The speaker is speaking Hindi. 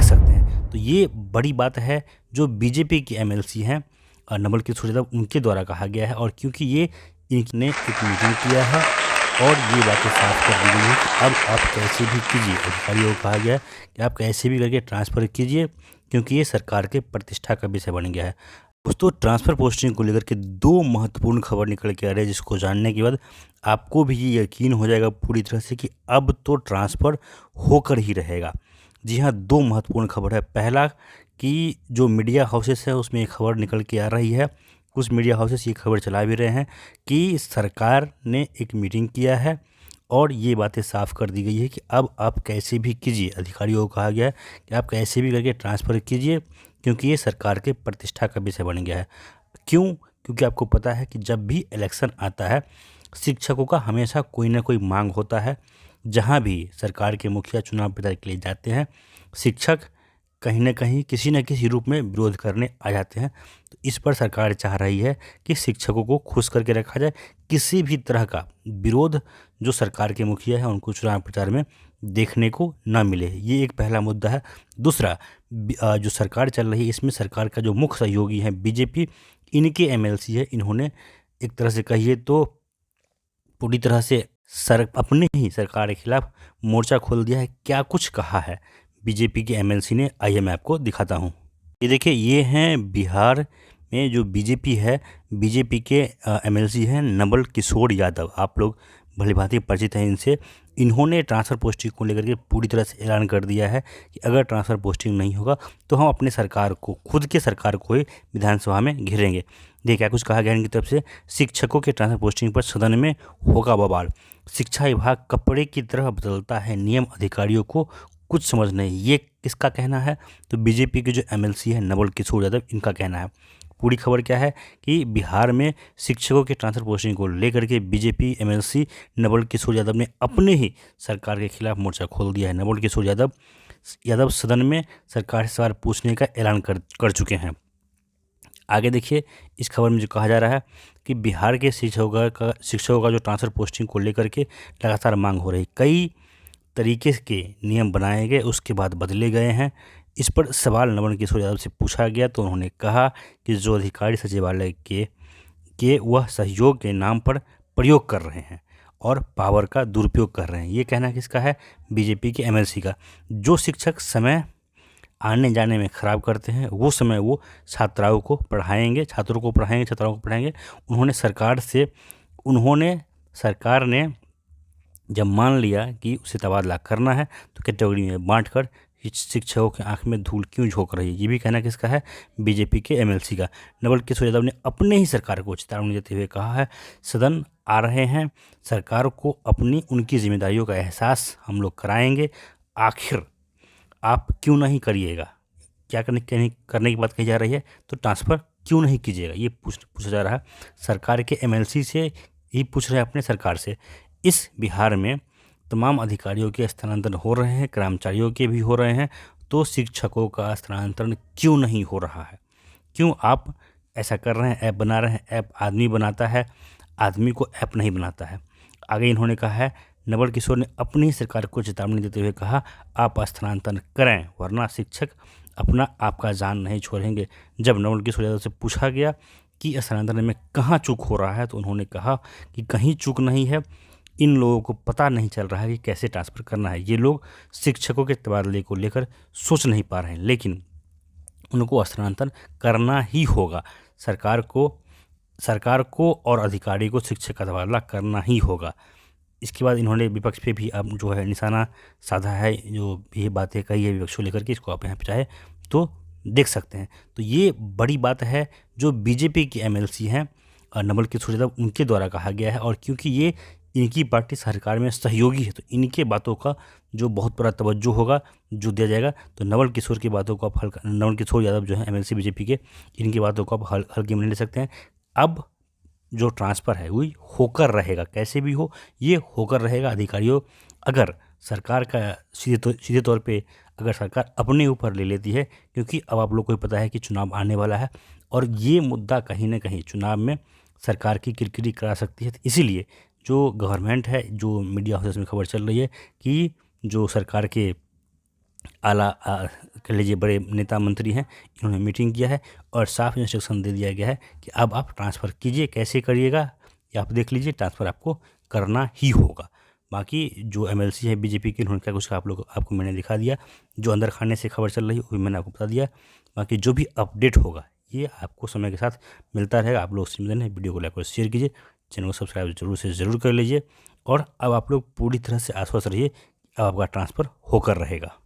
देख सकते हैं। तो ये बड़ी बात है जो बीजेपी के एमएलसी हैं नवल किशोर यादव, उनके द्वारा कहा गया है। और क्योंकि ये इनने एक मीटिंग किया है और ये बातें साफ कर दी गई है कि अब आप कैसे भी कीजिए, अधिकारियों को कहा गया है कि आप कैसे भी करके ट्रांसफ़र कीजिए, क्योंकि ये सरकार के प्रतिष्ठा का विषय बन गया है। दोस्तों, ट्रांसफ़र पोस्टिंग को लेकर के दो महत्वपूर्ण खबर निकल के आ रही है, जिसको जानने के बाद आपको भी ये यकीन हो जाएगा पूरी तरह से कि अब तो ट्रांसफ़र होकर ही रहेगा। जी हाँ, दो महत्वपूर्ण खबर है। पहला कि जो मीडिया हाउसेस है उसमें एक खबर निकल के आ रही है, कुछ मीडिया हाउसेस ये खबर चला भी रहे हैं कि सरकार ने एक मीटिंग किया है और ये बातें साफ कर दी गई है कि अब आप कैसे भी कीजिए, अधिकारियों को कहा गया है कि आप कैसे भी करके ट्रांसफ़र कीजिए, क्योंकि ये सरकार के प्रतिष्ठा का विषय बन गया है। क्यों? क्योंकि आपको पता है कि जब भी इलेक्शन आता है, शिक्षकों का हमेशा कोई ना कोई मांग होता है। जहाँ भी सरकार के मुखिया चुनाव प्रचार के लिए जाते हैं, शिक्षक कहीं न कहीं किसी न किसी रूप में विरोध करने आ जाते हैं। तो इस पर सरकार चाह रही है कि शिक्षकों को खुश करके रखा जाए, किसी भी तरह का विरोध जो सरकार के मुखिया हैं उनको चुनाव प्रचार में देखने को ना मिले। ये एक पहला मुद्दा है। दूसरा, जो सरकार चल रही है इसमें सरकार का जो मुख्य सहयोगी है बीजेपी, इनके एमएलसी है, इन्होंने एक तरह से कहिए तो पूरी तरह से अपने ही सरकार के खिलाफ मोर्चा खोल दिया है। क्या कुछ कहा है बीजेपी के एमएलसी ने, आइए मैं आपको दिखाता हूँ। ये देखिए, ये हैं बिहार में जो बीजेपी है, बीजेपी के एमएलसी हैं नवल किशोर यादव। आप लोग भलीभांति परिचित हैं इनसे। इन्होंने ट्रांसफ़र पोस्टिंग को लेकर के पूरी तरह से ऐलान कर दिया है कि अगर ट्रांसफ़र पोस्टिंग नहीं होगा तो हम अपने सरकार को, खुद के सरकार को ही विधानसभा में घेरेंगे। देखिए क्या कुछ कहा गया इनकी तरफ से। शिक्षकों के ट्रांसफ़र पोस्टिंग पर सदन में होगा बवाल। शिक्षा विभाग कपड़े की तरह बदलता है नियम, अधिकारियों को कुछ समझ नहीं। ये किसका कहना है? तो बीजेपी के जो एमएलसी है नवल किशोर यादव, इनका कहना है। पूरी खबर क्या है कि बिहार में शिक्षकों के ट्रांसफ़र पोस्टिंग को लेकर के बीजेपी एमएलसी नवल किशोर यादव ने अपने ही सरकार के खिलाफ मोर्चा खोल दिया है। नवल किशोर यादव सदन में सरकार से सवाल पूछने का ऐलान कर चुके हैं। आगे देखिए, इस खबर में जो कहा जा रहा है कि बिहार के शिक्षकों का जो ट्रांसफ़र पोस्टिंग को लेकर के लगातार मांग हो रही, कई तरीके के नियम बनाए गए, उसके बाद बदले गए हैं। इस पर सवाल नवल किशोर यादव से पूछा गया तो उन्होंने कहा कि जो अधिकारी सचिवालय के वह सहयोग के नाम पर प्रयोग कर रहे हैं और पावर का दुरुपयोग कर रहे हैं। ये कहना किसका है? बीजेपी के एमएलसी का। जो शिक्षक समय आने जाने में ख़राब करते हैं, वो समय वो छात्रों को पढ़ाएंगे। उन्होंने सरकार ने जब मान लिया कि उसे तबादला करना है तो कैटेगरी में बांटकर शिक्षकों की आंख में धूल क्यों झोंक रही है? ये भी कहना किसका है? बीजेपी के एमएलसी का। नवल किशोर यादव ने अपने ही सरकार को चेतावनी देते हुए कहा है, सदन आ रहे हैं, सरकार को अपनी उनकी जिम्मेदारियों का एहसास हम लोग कराएंगे। आखिर आप क्यों नहीं करिएगा? क्या करने की बात कही जा रही है? तो ट्रांसफ़र क्यों नहीं कीजिएगा, ये पूछा जा रहा है। सरकार के एमएलसी से ही पूछ रहे हैं अपने सरकार से। इस बिहार में तमाम अधिकारियों के स्थानांतरण हो रहे हैं, कर्मचारियों के भी हो रहे हैं, तो शिक्षकों का स्थानांतरण क्यों नहीं हो रहा है? क्यों आप ऐसा कर रहे हैं? ऐप बना रहे हैं, ऐप आदमी बनाता है, आदमी को ऐप नहीं बनाता है। आगे इन्होंने कहा है, नवल किशोर ने अपनी सरकार को चेतावनी देते हुए कहा, आप स्थानांतरण करें वरना शिक्षक अपना आपका जान नहीं छोड़ेंगे। जब नवल किशोर यादव से पूछा गया कि स्थानांतरण में कहाँ चूक हो रहा है तो उन्होंने कहा कि कहीं चूक नहीं है, इन लोगों को पता नहीं चल रहा है कि कैसे ट्रांसफ़र करना है। ये लोग शिक्षकों के तबादले को लेकर सोच नहीं पा रहे हैं, लेकिन उनको स्थानांतरण करना ही होगा। सरकार को और अधिकारी को शिक्षक का तबादला करना ही होगा। इसके बाद इन्होंने विपक्ष पे भी अब जो है निशाना साधा है, जो भी बातें कही है विपक्ष को लेकर के, इसको आप यहाँ पे चाहे तो देख सकते हैं। तो ये बड़ी बात है जो बीजेपी के एमएलसी हैं नवल किशोर यादव, उनके द्वारा कहा गया है। और क्योंकि ये इनकी पार्टी सरकार में सहयोगी है तो इनके बातों का जो बहुत बड़ा तवज्जो होगा, जो दिया जाएगा। तो नवल किशोर की बातों को आप नवल किशोर यादव जो है एमएलसी बीजेपी के, इनकी बातों को आप हल्के में ले सकते हैं। अब जो ट्रांसफ़र है वही होकर रहेगा, कैसे भी हो ये होकर रहेगा। अधिकारियों, अगर सरकार का सीधे तौर पे अगर सरकार अपने ऊपर ले लेती है, क्योंकि अब आप लोग को पता है कि चुनाव आने वाला है और ये मुद्दा कहीं ना कहीं चुनाव में सरकार की किरकिरी करा सकती है। तो इसीलिए जो गवर्नमेंट है, जो मीडिया हाउसेस में खबर चल रही है कि जो सरकार के कह लीजिए बड़े नेता मंत्री हैं, इन्होंने मीटिंग किया है और साफ इंस्ट्रक्शन दे दिया गया है कि अब आप ट्रांसफ़र कीजिए, कैसे करिएगा ये आप देख लीजिए, ट्रांसफ़र आपको करना ही होगा। बाकी जो एमएलसी है बीजेपी के, उन्होंने क्या कुछ आपको मैंने दिखा दिया। जो अंदर खाने से खबर चल रही है वो भी मैंने आपको बता दिया। बाकी जो भी अपडेट होगा ये आपको समय के साथ मिलता रहेगा। आप लोग सिमरन है, वीडियो को लाइक और शेयर कीजिए, चैनल को सब्सक्राइब जरूर से ज़रूर कर लीजिए। और अब आप लोग पूरी तरह से आश्वस्त रहिए, अब आपका ट्रांसफ़र होकर रहेगा।